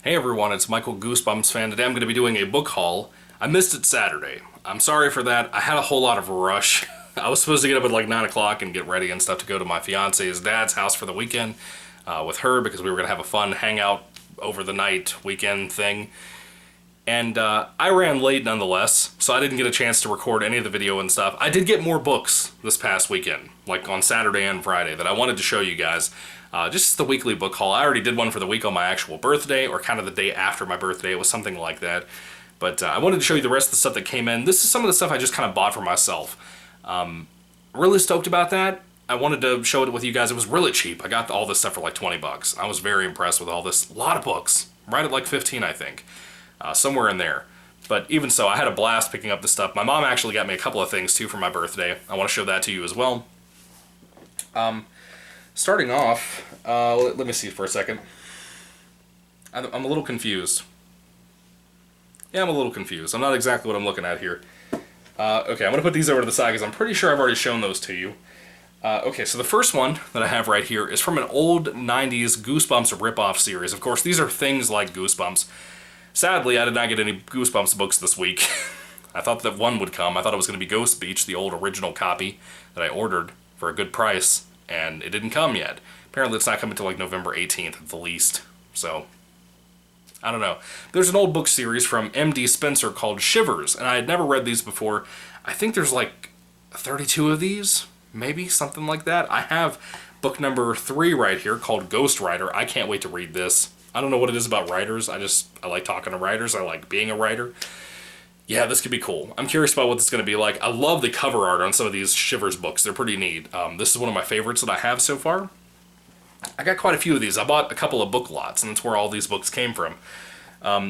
Hey everyone, it's Michael GoosebumpsFan. Today I'm going to be doing a book haul. I missed it Saturday. I'm sorry for that. I had a whole lot of rush. I was supposed to get up at like 9 o'clock and get ready and stuff to go to my fiance's dad's house for the weekend with her because we were going to have a fun hangout over the night weekend thing. And I ran late nonetheless, so I didn't get a chance to record any of the video and stuff. I did get more books this past weekend, like on Saturday and Friday, that I wanted to show you guys. Just the weekly book haul. I already did one for the week on my actual birthday, or kind of the day after my birthday. It was something like that. But I wanted to show you the rest of the stuff that came in. This is some of the stuff I just kind of bought for myself. Really stoked about that. I wanted to show it with you guys. It was really cheap. I got all this stuff for like 20 bucks. I was very impressed with all this. A lot of books. Right at like 15, I think. Somewhere in there. But even so, I had a blast picking up this stuff. My mom actually got me a couple of things too for my birthday. I want to show that to you as well. Starting off, let me see for a second. I'm a little confused. Yeah, I'm a little confused. I'm not exactly what I'm looking at here. Okay, I'm going to put these over to the side because I'm pretty sure I've already shown those to you. Okay, so the first one that I have right here is from an old 90s Goosebumps ripoff series. Of course, these are things like Goosebumps. Sadly, I did not get any Goosebumps books this week. I thought that one would come. I thought it was going to be Ghost Beach, the old original copy that I ordered for a good price, and it didn't come yet. Apparently it's not coming until like November 18th at the least, so I don't know. There's an old book series from M.D. Spencer called Shivers, and I had never read these before. I think there's like 32 of these, maybe, something like that. I have book number 3 right here called Ghost Writer. I can't wait to read this. I don't know what it is about writers. I like talking to writers. I like being a writer. Yeah, this could be cool. I'm curious about what this is going to be like. I love the cover art on some of these Shivers books. They're pretty neat. This is one of my favorites that I have so far. I got quite a few of these. I bought a couple of book lots, and that's where all these books came from.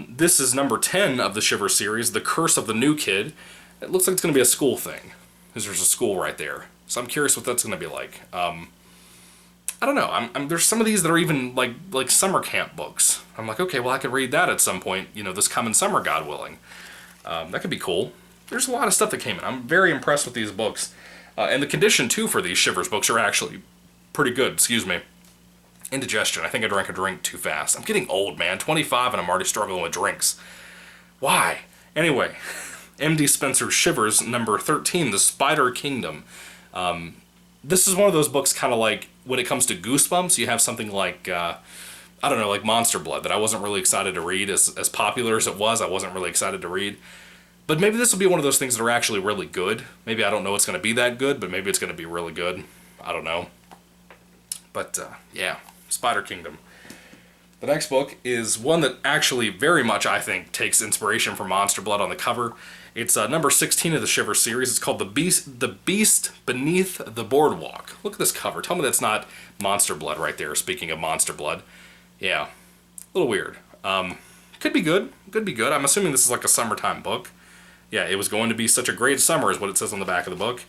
This is number 10 of the Shivers series, The Curse of the New Kid. It looks like it's going to be a school thing, because there's a school right there. So I'm curious what that's going to be like. I don't know. There's some of these that are even like summer camp books. I'm like, okay, well I could read that at some point, you know, this coming summer, God willing. That could be cool. There's a lot of stuff that came in. I'm very impressed with these books. And the condition, too, for these Shivers books are actually pretty good. Excuse me. Indigestion. I think I drank a drink too fast. I'm getting old, man. 25 and I'm already struggling with drinks. Why? Anyway, M.D. Spencer's Shivers, number 13, The Spider Kingdom. This is one of those books kind of like, when it comes to Goosebumps, you have something like, I don't know, like Monster Blood that I wasn't really excited to read. As popular as it was, I wasn't really excited to read. But maybe this will be one of those things that are actually really good. Maybe I don't know it's going to be that good, but maybe it's going to be really good. I don't know. But, yeah, Spider Kingdom. The next book is one that actually very much, I think, takes inspiration from Monster Blood on the cover. It's number 16 of the Shiver series. It's called The Beast Beneath the Boardwalk. Look at this cover. Tell me that's not Monster Blood right there, speaking of Monster Blood. Yeah, a little weird. Could be good. Could be good. I'm assuming this is like a summertime book. Yeah, it was going to be such a great summer is what it says on the back of the book.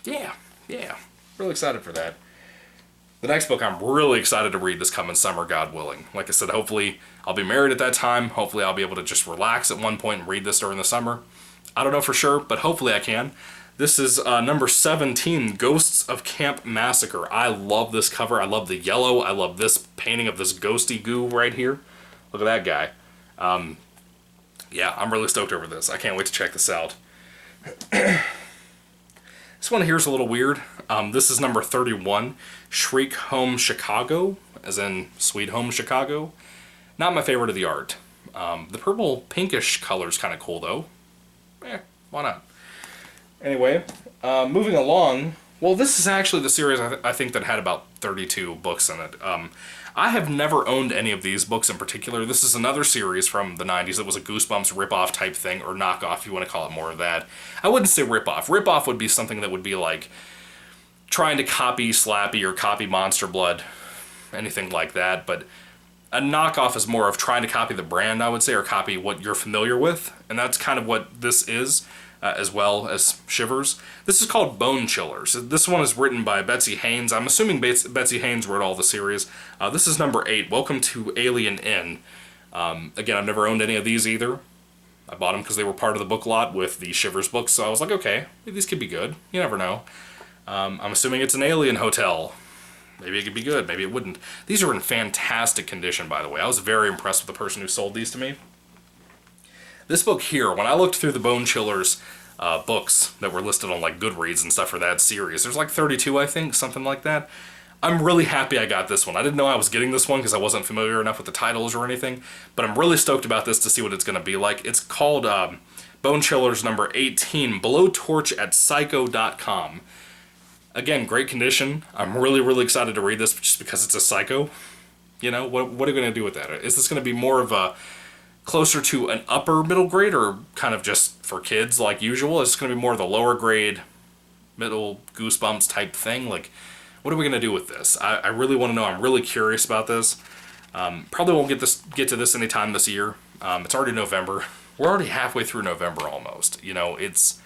Yeah. Really excited for that. The next book I'm really excited to read this coming summer, God willing. Like I said, hopefully I'll be married at that time. Hopefully I'll be able to just relax at one point and read this during the summer. I don't know for sure, but hopefully I can. This is number 17, Ghosts of Camp Massacre. I love this cover. I love the yellow. I love this painting of this ghosty goo right here. Look at that guy. Yeah, I'm really stoked over this. I can't wait to check this out. This one here is a little weird. This is number 31, Shriek Home Chicago, as in Sweet Home Chicago. Not my favorite of the art. The purple pinkish color is kind of cool though. Why not? Anyway, moving along. Well, this is actually the series I think that had about 32 books in it. I have never owned any of these books in particular. This is another series from the 90s that was a Goosebumps ripoff type thing, or knockoff if you want to call it more of that. I wouldn't say ripoff. Ripoff would be something that would be like trying to copy Slappy or copy Monster Blood, anything like that, but a knockoff is more of trying to copy the brand, I would say, or copy what you're familiar with, and that's kind of what this is. As well as Shivers. This is called Bone Chillers. This one is written by Betsy Haynes. I'm assuming Betsy Haynes wrote all the series. This is number 8, Welcome to Alien Inn. Again, I've never owned any of these either. I bought them because they were part of the book lot with the Shivers books, so I was like, okay, maybe these could be good. You never know. I'm assuming it's an alien hotel. Maybe it could be good, maybe it wouldn't. These are in fantastic condition, by the way. I was very impressed with the person who sold these to me. This book here, when I looked through the Bone Chillers books that were listed on like Goodreads and stuff for that series, there's like 32, I think, something like that. I'm really happy I got this one. I didn't know I was getting this one because I wasn't familiar enough with the titles or anything, but I'm really stoked about this to see what it's going to be like. It's called Bone Chillers number 18, Blowtorch at Psycho.com. Again, great condition. I'm really, really excited to read this just because it's a Psycho. You know, what are we going to do with that? Is this going to be more of a closer to an upper middle grade or kind of just for kids like usual? Is it going to be more of the lower grade, middle Goosebumps type thing? Like, what are we going to do with this? I really want to know. I'm really curious about this. Probably won't get to this anytime this year. It's already November. We're already halfway through November almost. You know, this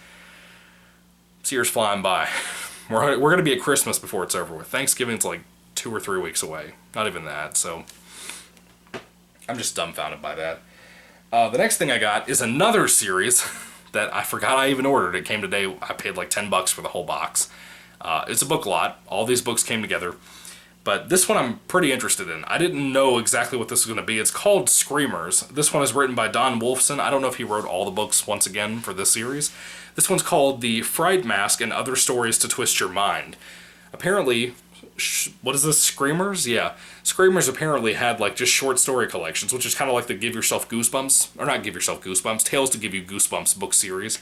year's flying by. We're going to be at Christmas before it's over with. Thanksgiving's like 2 or 3 weeks away. Not even that, so I'm just dumbfounded by that. The next thing I got is another series that I forgot I even ordered. It came today. I paid like $10 for the whole box. It's a book lot. All these books came together. But this one I'm pretty interested in. I didn't know exactly what this was going to be. It's called Screamers. This one is written by Don Wolfson. I don't know if he wrote all the books once again for this series. This one's called The Fright Mask and Other Stories to Twist Your Mind. Apparently, what is this, Screamers? Yeah. Screamers apparently had like just short story collections, which is kind of like the Give Yourself Goosebumps, or not Give Yourself Goosebumps, Tales to Give You Goosebumps book series.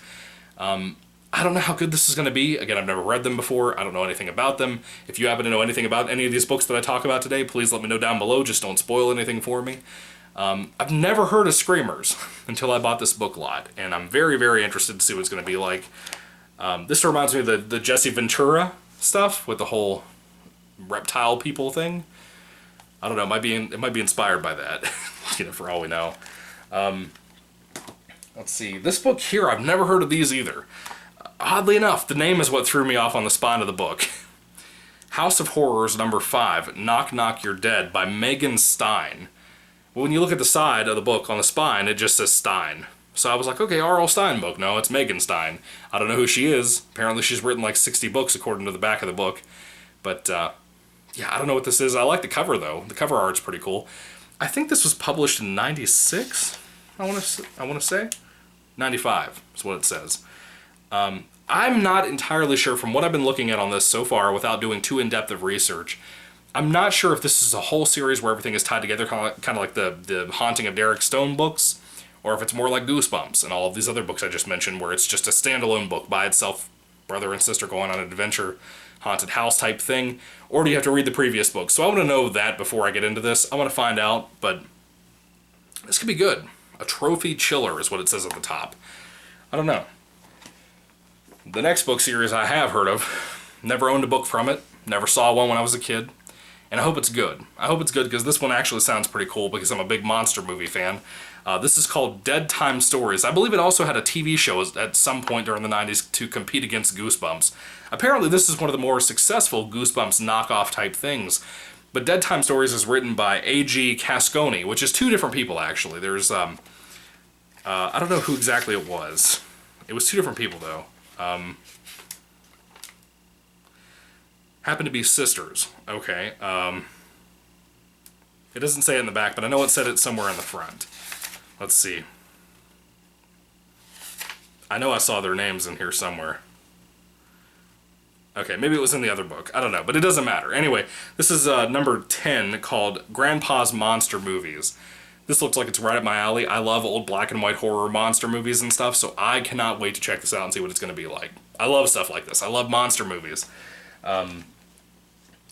I don't know how good this is going to be. Again, I've never read them before. I don't know anything about them. If you happen to know anything about any of these books that I talk about today, please let me know down below. Just don't spoil anything for me. I've never heard of Screamers until I bought this book lot, and I'm very, very interested to see what it's going to be like. This reminds me of the Jesse Ventura stuff with the whole reptile people thing. I don't know. It might be inspired by that, you know, for all we know. Let's see. This book here, I've never heard of these either. Oddly enough, the name is what threw me off on the spine of the book. House of Horrors number 5, Knock Knock You're Dead by Megan Stein. Well, when you look at the side of the book on the spine, it just says Stein. So I was like, okay, R.L. Stein book. No, it's Megan Stein. I don't know who she is. Apparently she's written like 60 books according to the back of the book. But, yeah, I don't know what this is. I like the cover, though. The cover art's pretty cool. I think this was published in 96, I want to say. 95 is what it says. I'm not entirely sure from what I've been looking at on this so far without doing too in-depth of research. I'm not sure if this is a whole series where everything is tied together, kind of like the Haunting of Derek Stone books, or if it's more like Goosebumps and all of these other books I just mentioned where it's just a standalone book by itself, brother and sister going on an adventure, haunted house type thing, or do you have to read the previous books? So I want to know that before I get into this. I want to find out, but this could be good. A trophy chiller is what it says at the top. I don't know. The next book series I have heard of, never owned a book from it, never saw one when I was a kid, and I hope it's good. I hope it's good because this one actually sounds pretty cool because I'm a big monster movie fan. This is called Dead Time Stories. I believe it also had a TV show at some point during the 90s to compete against Goosebumps. Apparently this is one of the more successful Goosebumps knockoff type things. But Dead Time Stories is written by A.G. Casconi, which is 2 different people actually. There's, I don't know who exactly it was. It was 2 different people though. Happen to be sisters. Okay. It doesn't say it in the back, but I know it said it somewhere in the front. Let's see. I know I saw their names in here somewhere. Okay, maybe it was in the other book. I don't know, but it doesn't matter. Anyway, this is number 10 called Grandpa's Monster Movies. This looks like it's right up my alley. I love old black and white horror monster movies and stuff, so I cannot wait to check this out and see what it's going to be like. I love stuff like this. I love monster movies.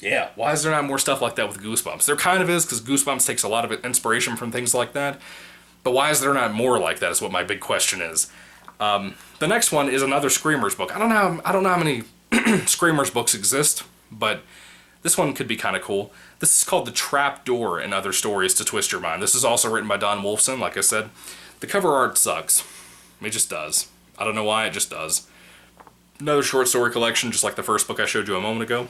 Yeah, why is there not more stuff like that with Goosebumps? There kind of is, because Goosebumps takes a lot of inspiration from things like that. But why is there not more like that is what my big question is. The next one is another Screamers book. I don't know how many Screamers books exist, but this one could be kind of cool. This is called The Trapdoor and Other Stories to Twist Your Mind. This is also written by Don Wolfson, like I said. The cover art sucks. It just does. I don't know why, it just does. Another short story collection, just like the first book I showed you a moment ago.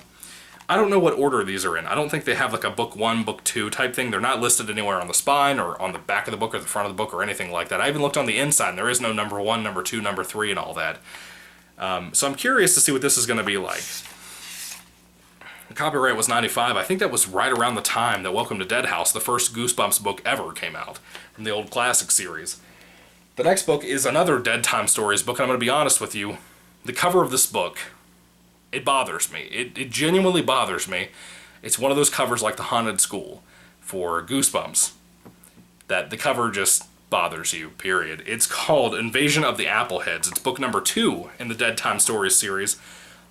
I don't know what order these are in. I don't think they have like a book 1, book 2 type thing. They're not listed anywhere on the spine or on the back of the book or the front of the book or anything like that. I even looked on the inside and there is no number 1, number 2, number 3 and all that. So I'm curious to see what this is going to be like. The copyright was 95. I think that was right around the time that Welcome to Dead House, the first Goosebumps book ever, came out from the old classic series. The next book is another Dead Time Stories book, and I'm going to be honest with you. The cover of this book, it bothers me. It genuinely bothers me. It's one of those covers like the Haunted School for Goosebumps, that the cover just bothers you, period. It's called Invasion of the Appleheads. It's book number 2 in the Dead Time Stories series.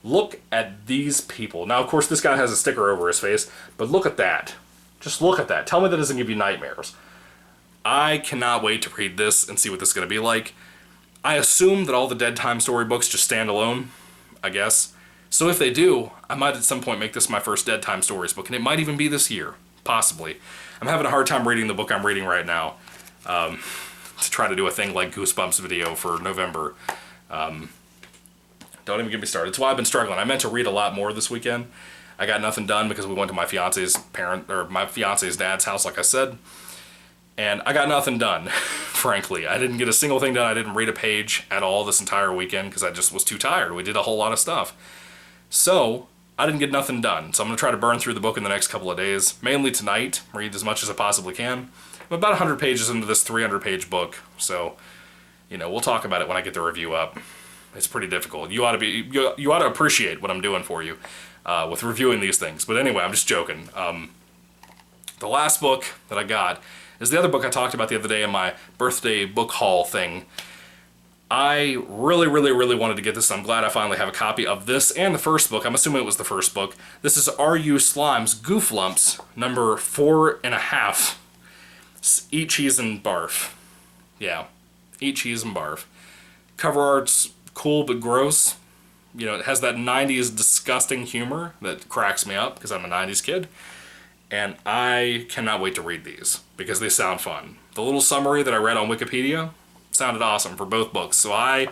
Look at these people. Now, of course, this guy has a sticker over his face, but look at that. Just look at that. Tell me that doesn't give you nightmares. I cannot wait to read this and see what this is going to be like. I assume that all the Dead Time Story books just stand alone, I guess. So if they do, I might at some point make this my first Dead Time Stories book, and it might even be this year, possibly. I'm having a hard time reading the book I'm reading right now, to try to do a thing like Goosebumps video for November. Don't even get me started. It's why I've been struggling. I meant to read a lot more this weekend. I got nothing done because we went to my fiance's dad's house, like I said. And I got nothing done, frankly. I didn't get a single thing done. I didn't read a page at all this entire weekend because I just was too tired. We did a whole lot of stuff. So, I didn't get nothing done. So I'm going to try to burn through the book in the next couple of days. Mainly tonight. Read as much as I possibly can. I'm about 100 pages into this 300-page book. So, we'll talk about it when I get the review up. It's pretty difficult. You ought to appreciate what I'm doing for you with reviewing these things. But anyway, I'm just joking. The last book that I got is the other book I talked about the other day in my birthday book haul thing. I really, really, really wanted to get this. I'm glad I finally have a copy of this and the first book. I'm assuming it was the first book. This is Are You Slime's Gooflumps, number 4.5. Eat Cheese and Barf. Yeah, Eat Cheese and Barf. Cover art's cool but gross. It has that 90s disgusting humor that cracks me up because I'm a 90s kid. And I cannot wait to read these because they sound fun. The little summary that I read on Wikipedia sounded awesome for both books. So I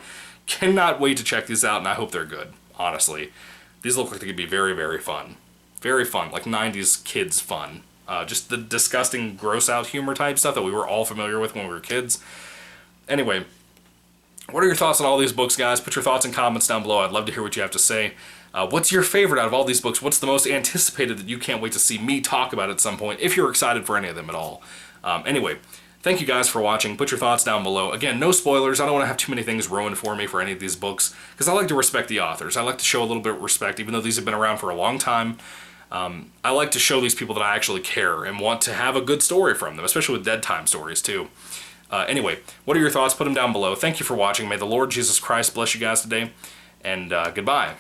cannot wait to check these out, and I hope they're good, honestly. These look like they could be very, very fun. Very fun, like 90s kids fun. Just the disgusting, gross-out humor type stuff that we were all familiar with when we were kids. Anyway, what are your thoughts on all these books, guys? Put your thoughts in comments down below. I'd love to hear what you have to say. What's your favorite out of all these books? What's the most anticipated that you can't wait to see me talk about at some point, if you're excited for any of them at all? Anyway, thank you guys for watching. Put your thoughts down below. Again, no spoilers. I don't want to have too many things ruined for me for any of these books, because I like to respect the authors. I like to show a little bit of respect, even though these have been around for a long time. I like to show these people that I actually care and want to have a good story from them, especially with Dead Time Stories, too. Anyway, what are your thoughts? Put them down below. Thank you for watching. May the Lord Jesus Christ bless you guys today, and goodbye.